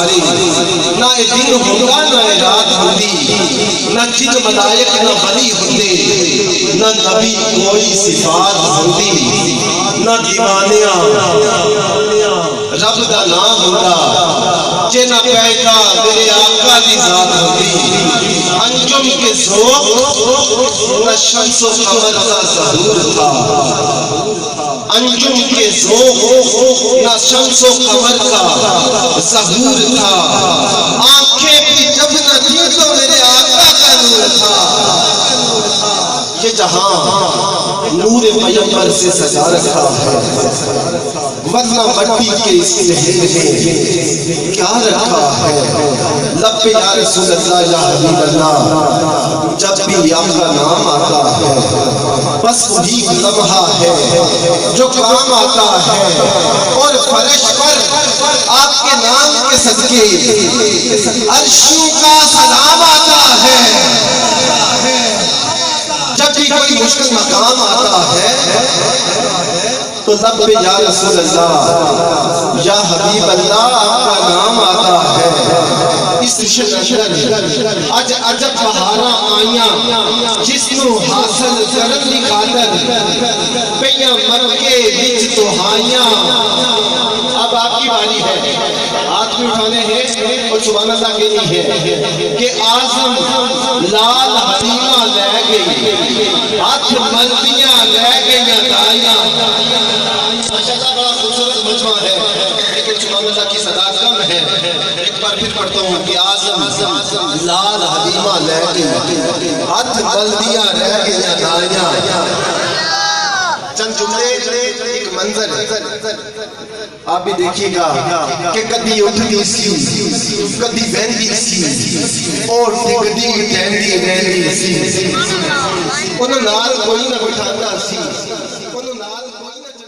سوارے، نہ اے دن ہوتا نہ اے رات ہوتی، نہ جن ملائک نہ ولی ہوتے، نہ نبی کوئی صفات ہوتی، نہ دیوانیاں رب دا نام ہوتا، جے نہ پیدا میرے آقا دی ذات ہوتی، انجم کے ذوق نہ شمس و قمر کا ظہور تھا، انجم کے ذوق نہ شمس و قمر کا ظہور تھا، آنکھیں بھی جب نہ تھی تو میرے آقا کا نور تھا، یہ جہاں نور پیغمبر سے سجا رکھا ہے، ورنہ مٹی کے اس شہر میں کیا رکھا ہے؟ لب پہ یا رسول اللہ یا حبیب اللہ جب بھی آپ کا نام آتا ہے بس وہی لمحہ ہے جو کام آتا ہے، اور فرش پر آپ کے نام کے صدقے عرشوں کا سلام آتا ہے، جب بھی کوئی مشکل مقام آتا ہے تو لب پہ یا رسول اللہ یا حبیب اللہ آپ کا نام آتا ہے۔ اس اج عجب بہاراں آئیاں جس نو حاصل کرن دی خاطر پیاں مکے وچ توہائیاں، اب آپ کی باری ہے، ہاتھ بھی اٹھانے ہیں اور سبحان اللہ کہنی ہے کہ اعظم لال حلیمہ لے گئی، ہاتھ ملدیاں لے گئیاں دائیاں، ماشاءاللہ بڑا خوبصورت مجمع ہے لیکن سبحان اللہ کی صدا کم ہے، ایک بار پھر پڑھتا ہوں کہ اعظم لال حلیمہ لے گئی، ہاتھ ملدیاں لے گئیاں دائیاں، چند جملے ایک منظر ہے، آپ بھی دیکھیے گا کہ کدی اٹھنی سی کدی بہندی سی اور کدی ٹہندی رہندی سی، انہوں نال کوئی نہ بٹھانا سی، انہوں نال کوئی نہ